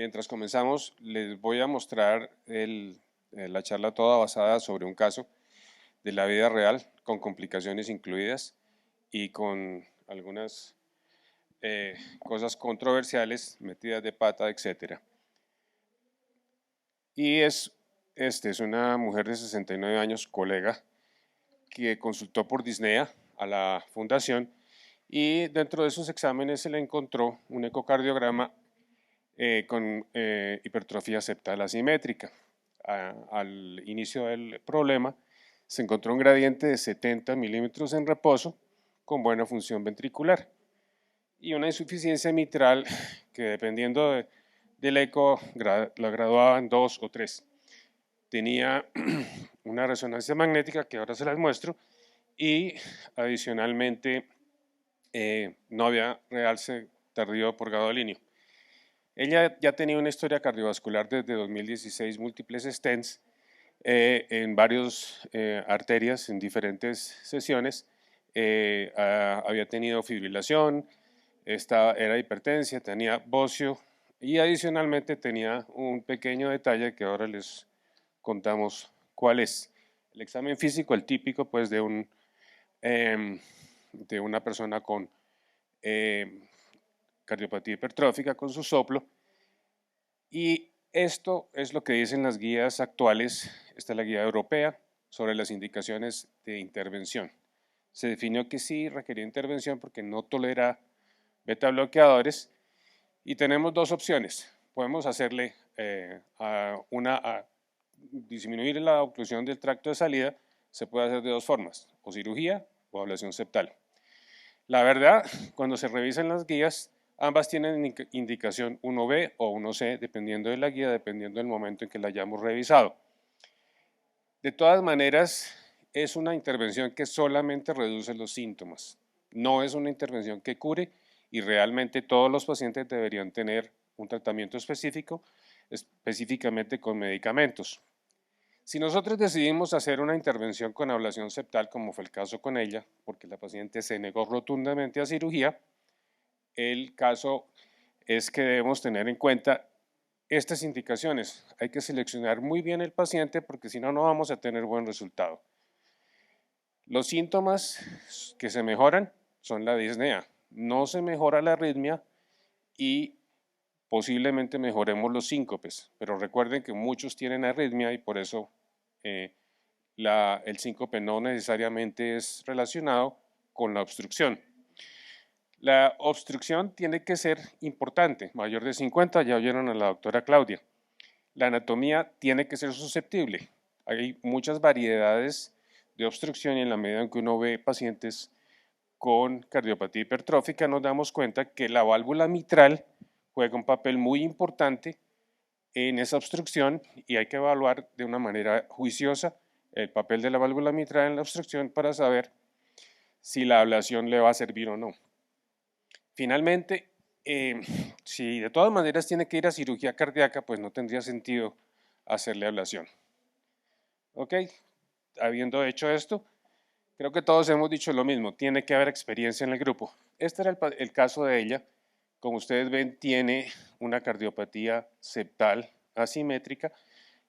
Mientras comenzamos, les voy a mostrar la charla toda basada sobre un caso de la vida real, con complicaciones incluidas y con algunas cosas controversiales, metidas de pata, etc. Y es una mujer de 69 años, colega, que consultó por disnea a la fundación y dentro de sus exámenes se le encontró un ecocardiograma con hipertrofia septal asimétrica. Al inicio del problema se encontró un gradiente de 70 milímetros en reposo con buena función ventricular y una insuficiencia mitral que dependiendo del eco la graduaba en 2 o 3. Tenía una resonancia magnética que ahora se las muestro y adicionalmente no había realce tardío por gadolinio. Ella ya tenía una historia cardiovascular desde 2016, múltiples stents en varias arterias en diferentes sesiones. Había tenido fibrilación, era hipertensia, tenía bocio y adicionalmente tenía un pequeño detalle que ahora les contamos cuál es. El examen físico, el típico pues de una persona con cardiopatía hipertrófica con su soplo. Y esto es lo que dicen las guías actuales. Esta es la guía europea sobre las indicaciones de intervención. Se definió que sí requería intervención porque no tolera beta bloqueadores y tenemos dos opciones. Podemos hacerle disminuir la oclusión del tracto de salida, se puede hacer de dos formas, o cirugía o ablación septal. La verdad, cuando se revisan las guías, ambas tienen indicación 1B o 1C, dependiendo de la guía, dependiendo del momento en que la hayamos revisado. De todas maneras, es una intervención que solamente reduce los síntomas. No es una intervención que cure y realmente todos los pacientes deberían tener un tratamiento específico, específicamente con medicamentos. Si nosotros decidimos hacer una intervención con ablación septal, como fue el caso con ella, porque la paciente se negó rotundamente a cirugía, el caso es que debemos tener en cuenta estas indicaciones. Hay que seleccionar muy bien el paciente porque si no, no vamos a tener buen resultado. Los síntomas que se mejoran son la disnea. No se mejora la arritmia y posiblemente mejoremos los síncopes, pero recuerden que muchos tienen arritmia y por eso el síncope no necesariamente es relacionado con la obstrucción. La obstrucción tiene que ser importante, mayor de 50, ya oyeron a la doctora Claudia. La anatomía tiene que ser susceptible. Hay muchas variedades de obstrucción y en la medida en que uno ve pacientes con cardiopatía hipertrófica nos damos cuenta que la válvula mitral juega un papel muy importante en esa obstrucción y hay que evaluar de una manera juiciosa el papel de la válvula mitral en la obstrucción para saber si la ablación le va a servir o no. Finalmente, si de todas maneras tiene que ir a cirugía cardíaca, pues no tendría sentido hacerle ablación. Ok, habiendo hecho esto, creo que todos hemos dicho lo mismo, tiene que haber experiencia en el grupo. Este era el caso de ella. Como ustedes ven, tiene una cardiopatía septal asimétrica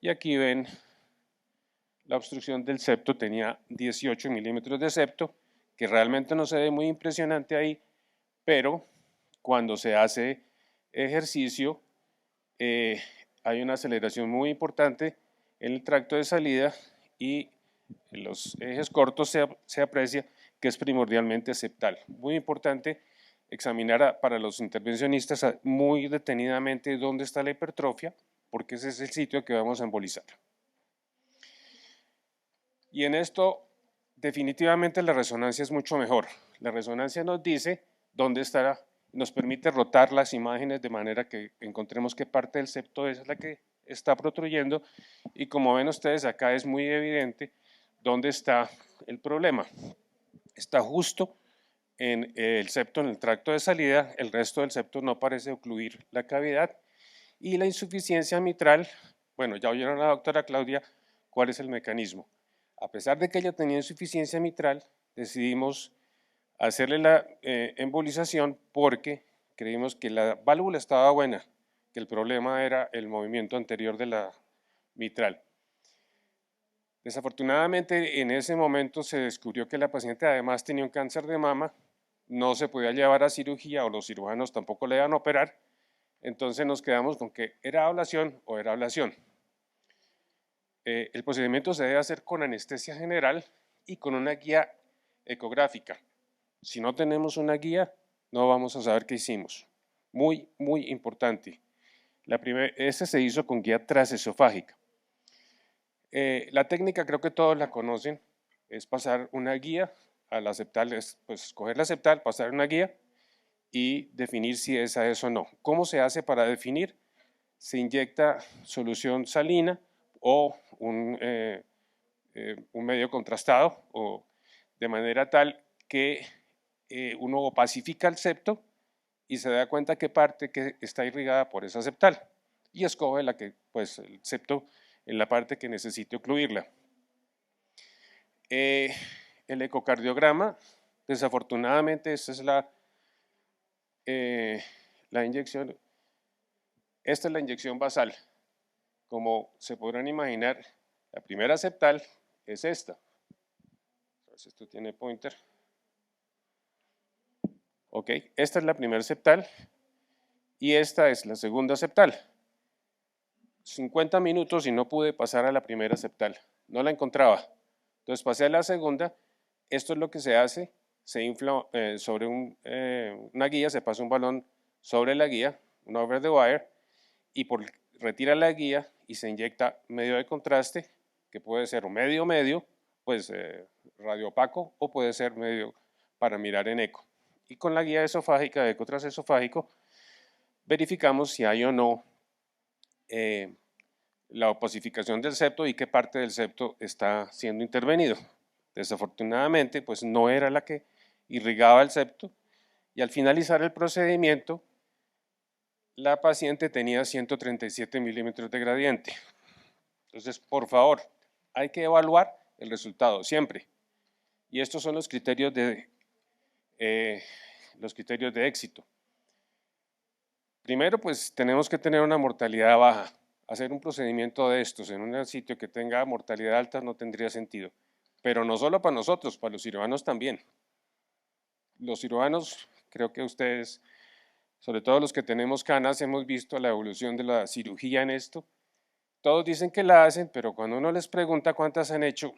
y aquí ven la obstrucción del septo, tenía 18 milímetros de septo, que realmente no se ve muy impresionante ahí, pero cuando se hace ejercicio hay una aceleración muy importante en el tracto de salida y en los ejes cortos se aprecia que es primordialmente septal. Muy importante examinar para los intervencionistas muy detenidamente dónde está la hipertrofia, porque ese es el sitio que vamos a embolizar. Y en esto definitivamente la resonancia es mucho mejor. La resonancia nos dice dónde estará, nos permite rotar las imágenes de manera que encontremos qué parte del septo es la que está protruyendo y como ven ustedes acá es muy evidente dónde está el problema. Está justo en el septo, en el tracto de salida, el resto del septo no parece ocluir la cavidad y la insuficiencia mitral, bueno, ya oyeron a la doctora Claudia cuál es el mecanismo. A pesar de que ella tenía insuficiencia mitral, decidimos hacerle la embolización porque creímos que la válvula estaba buena, que el problema era el movimiento anterior de la mitral. Desafortunadamente, en ese momento se descubrió que la paciente además tenía un cáncer de mama, no se podía llevar a cirugía o los cirujanos tampoco le iban a operar, entonces nos quedamos con que era ablación o era ablación. El procedimiento se debe hacer con anestesia general y con una guía ecográfica. Si no tenemos una guía, no vamos a saber qué hicimos. Muy, muy importante. Ese se hizo con guía transesofágica. La técnica creo que todos la conocen, es pasar una guía al aceptal, pues escoger la aceptal, pasar una guía y definir si esa es o no. ¿Cómo se hace para definir? Se inyecta solución salina o un medio contrastado, o de manera tal que uno opacifica el septo y se da cuenta qué parte que está irrigada por esa septal y escoge la que, pues, el septo en la parte que necesite ocluirla. El ecocardiograma, desafortunadamente, esta es la inyección. Esta es la inyección basal. Como se podrán imaginar, la primera septal es esta. Esto tiene pointer. Ok, esta es la primera septal y esta es la segunda septal. 50 minutos y no pude pasar a la primera septal, no la encontraba. Entonces pasé a la segunda. Esto es lo que se hace, se infla sobre una guía, se pasa un balón sobre la guía, un over the wire, y retira la guía y se inyecta medio de contraste, que puede ser o medio, pues radio opaco, o puede ser medio para mirar en eco. Y con la guía esofágica, eco transesofágico, verificamos si hay o no la opacificación del septo y qué parte del septo está siendo intervenido. Desafortunadamente, pues no era la que irrigaba el septo, y al finalizar el procedimiento, la paciente tenía 137 milímetros de gradiente. Entonces, por favor, hay que evaluar el resultado siempre. Y estos son los criterios de éxito. Primero, pues tenemos que tener una mortalidad baja. Hacer un procedimiento de estos en un sitio que tenga mortalidad alta no tendría sentido. Pero no solo para nosotros, para los cirujanos también. Los cirujanos, creo que ustedes, sobre todo los que tenemos canas, hemos visto la evolución de la cirugía en esto. Todos dicen que la hacen, pero cuando uno les pregunta cuántas han hecho,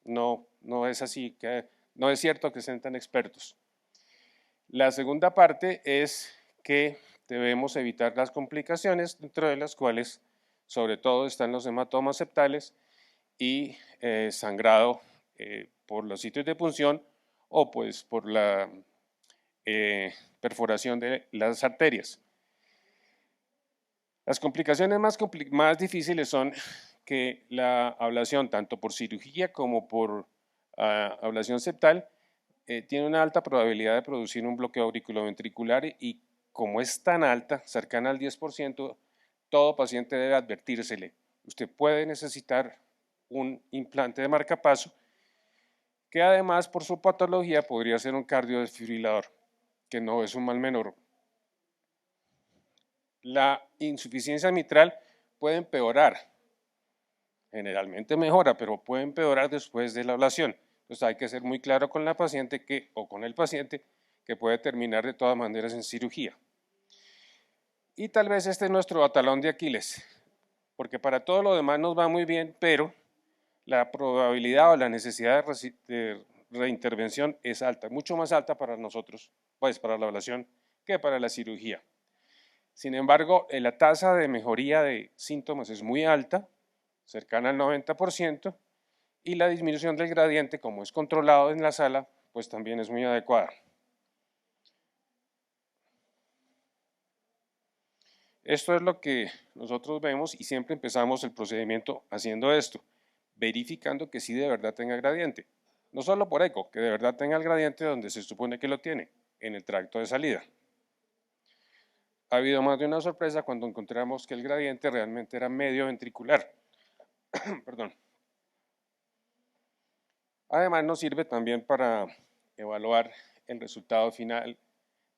no es así, no es cierto que sean tan expertos. La segunda parte es que debemos evitar las complicaciones, dentro de las cuales sobre todo están los hematomas septales y sangrado por los sitios de punción o pues por la perforación de las arterias. Las complicaciones más difíciles son que la ablación, tanto por cirugía como por ablación septal, tiene una alta probabilidad de producir un bloqueo auriculoventricular, y como es tan alta, cercana al 10%, todo paciente debe advertírsele. Usted puede necesitar un implante de marcapaso, que además por su patología podría ser un cardiodesfibrilador, que no es un mal menor. La insuficiencia mitral puede empeorar, generalmente mejora, pero puede empeorar después de la ablación. Entonces hay que ser muy claro con la paciente o con el paciente que puede terminar de todas maneras en cirugía. Y tal vez este es nuestro talón de Aquiles, porque para todo lo demás nos va muy bien, pero la probabilidad o la necesidad de reintervención es alta, mucho más alta para nosotros, pues para la ablación, que para la cirugía. Sin embargo, la tasa de mejoría de síntomas es muy alta, cercana al 90%, y la disminución del gradiente, como es controlado en la sala, pues también es muy adecuada. Esto es lo que nosotros vemos, y siempre empezamos el procedimiento haciendo esto, verificando que sí de verdad tenga gradiente. No solo por eco, que de verdad tenga el gradiente donde se supone que lo tiene, en el tracto de salida. Ha habido más de una sorpresa cuando encontramos que el gradiente realmente era medio ventricular. Perdón. Además nos sirve también para evaluar el resultado final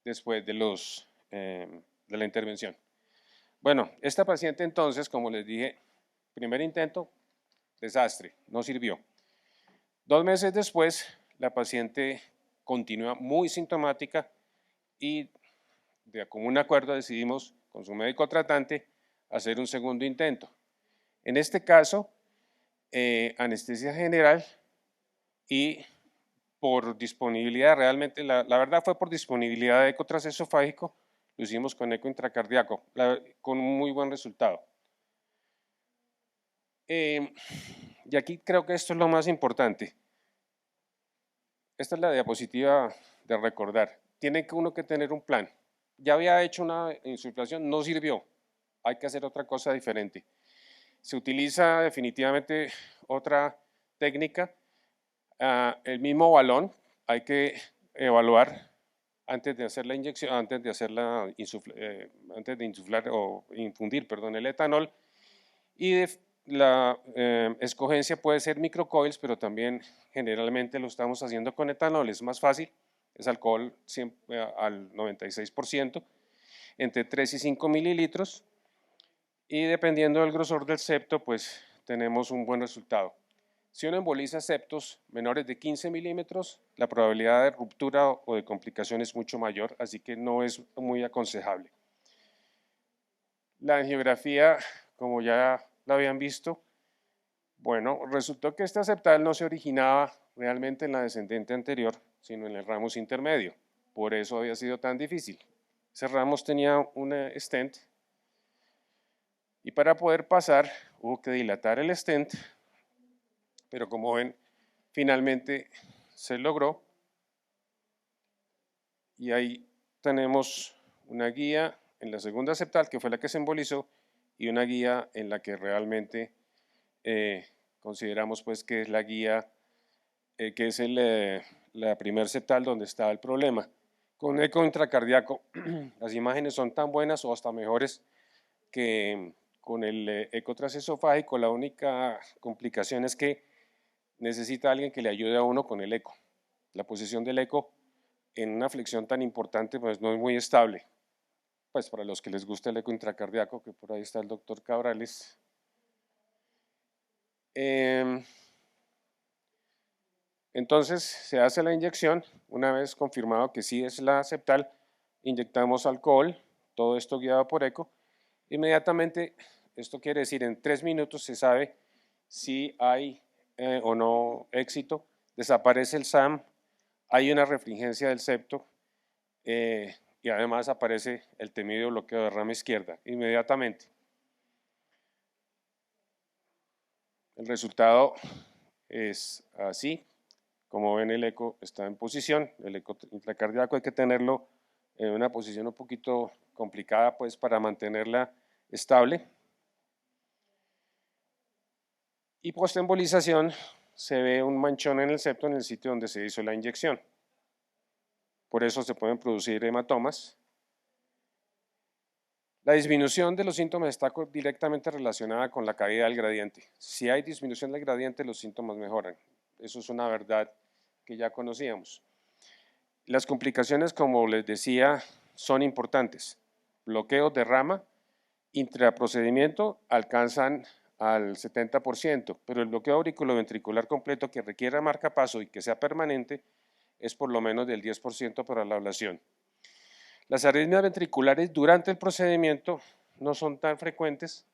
después de la intervención. Bueno, esta paciente entonces, como les dije, primer intento, desastre, no sirvió. 2 meses después, la paciente continúa muy sintomática y de común acuerdo decidimos con su médico tratante hacer un segundo intento. En este caso, anestesia general y por disponibilidad, realmente la verdad fue por disponibilidad de eco transesofágico, lo hicimos con eco intracardíaco, con un muy buen resultado. Y aquí creo que esto es lo más importante. Esta es la diapositiva de recordar. Tiene que uno que tener un plan. Ya había hecho una insuflación, no sirvió. Hay que hacer otra cosa diferente. Se utiliza definitivamente otra técnica. El mismo balón hay que evaluar antes de hacer la inyección, antes de insuflar o infundir, perdón, el etanol. Y la escogencia puede ser microcoils, pero también generalmente lo estamos haciendo con etanol, es más fácil, es alcohol al 96%, entre 3 y 5 mililitros, y dependiendo del grosor del septo, pues tenemos un buen resultado. Si uno emboliza septos menores de 15 milímetros, la probabilidad de ruptura o de complicación es mucho mayor, así que no es muy aconsejable. La angiografía, como ya la habían visto, bueno, resultó que esta septal no se originaba realmente en la descendente anterior, sino en el ramus intermedio. Por eso había sido tan difícil. Ese ramus tenía un stent y para poder pasar hubo que dilatar el stent, pero como ven, finalmente se logró. Y ahí tenemos una guía en la segunda septal, que fue la que se embolizó, y una guía en la que realmente consideramos pues que es la guía, que es la primer septal donde estaba el problema. Con eco intracardíaco las imágenes son tan buenas o hasta mejores que con el eco transesofágico. La única complicación es que necesita alguien que le ayude a uno con el eco. La posición del eco en una flexión tan importante pues no es muy estable. Pues para los que les gusta el eco intracardíaco, que por ahí está el doctor Cabrales. Entonces se hace la inyección, una vez confirmado que sí es la septal, inyectamos alcohol, todo esto guiado por eco. Inmediatamente, esto quiere decir en 3 minutos se sabe si hay o no éxito, desaparece el SAM, hay una refringencia del septo y además aparece el temido bloqueo de rama izquierda inmediatamente. El resultado es así. Como ven, el eco está en posición, el eco intracardíaco hay que tenerlo en una posición un poquito complicada pues para mantenerla estable. Y postembolización se ve un manchón en el septo en el sitio donde se hizo la inyección. Por eso se pueden producir hematomas. La disminución de los síntomas está directamente relacionada con la caída del gradiente. Si hay disminución del gradiente, los síntomas mejoran. Eso es una verdad que ya conocíamos. Las complicaciones, como les decía, son importantes. Bloqueos de rama, intraprocedimiento alcanzan al 70%, pero el bloqueo auriculoventricular completo que requiera marcapaso y que sea permanente es por lo menos del 10% para la ablación. Las arritmias ventriculares durante el procedimiento no son tan frecuentes,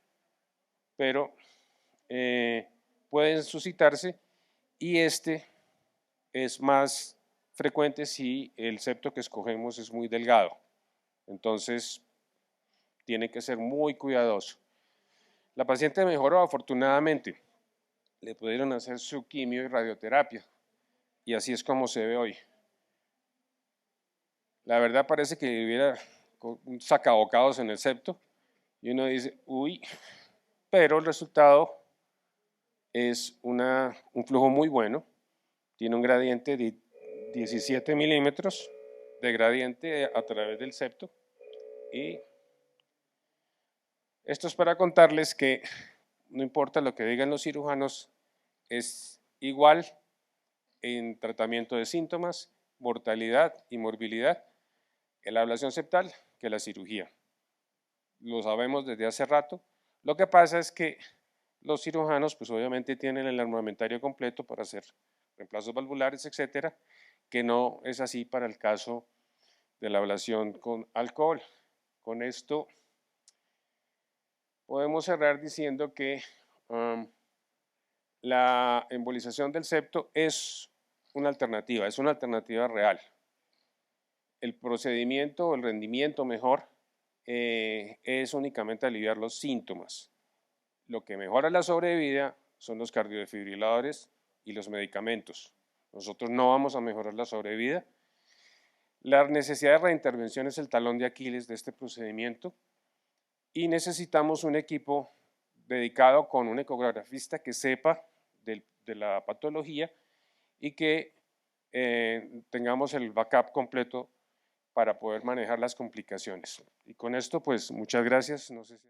pero pueden suscitarse y este es más frecuente si el septo que escogemos es muy delgado. Entonces, tiene que ser muy cuidadoso. La paciente mejoró afortunadamente. Le pudieron hacer su quimio y radioterapia. Y así es como se ve hoy. La verdad parece que hubiera un sacabocados en el septo. Y uno dice, uy, pero el resultado es un flujo muy bueno. Tiene un gradiente de 17 milímetros de gradiente a través del septo. Y esto es para contarles que no importa lo que digan los cirujanos, es igual en tratamiento de síntomas, mortalidad y morbilidad, en la ablación septal que la cirugía. lo sabemos desde hace rato. Lo que pasa es que los cirujanos, pues obviamente tienen el armamentario completo para hacer reemplazos valvulares, etcétera, que no es así para el caso de la ablación con alcohol. Con esto podemos cerrar diciendo que la embolización del septo es una alternativa real. El procedimiento o el rendimiento mejor es únicamente aliviar los síntomas. Lo que mejora la sobrevida son los cardiodefibriladores y los medicamentos. Nosotros no vamos a mejorar la sobrevida. La necesidad de reintervención es el talón de Aquiles de este procedimiento y necesitamos un equipo dedicado con un ecografista que sepa de la patología y que tengamos el backup completo para poder manejar las complicaciones. Y con esto, pues, muchas gracias. No sé si...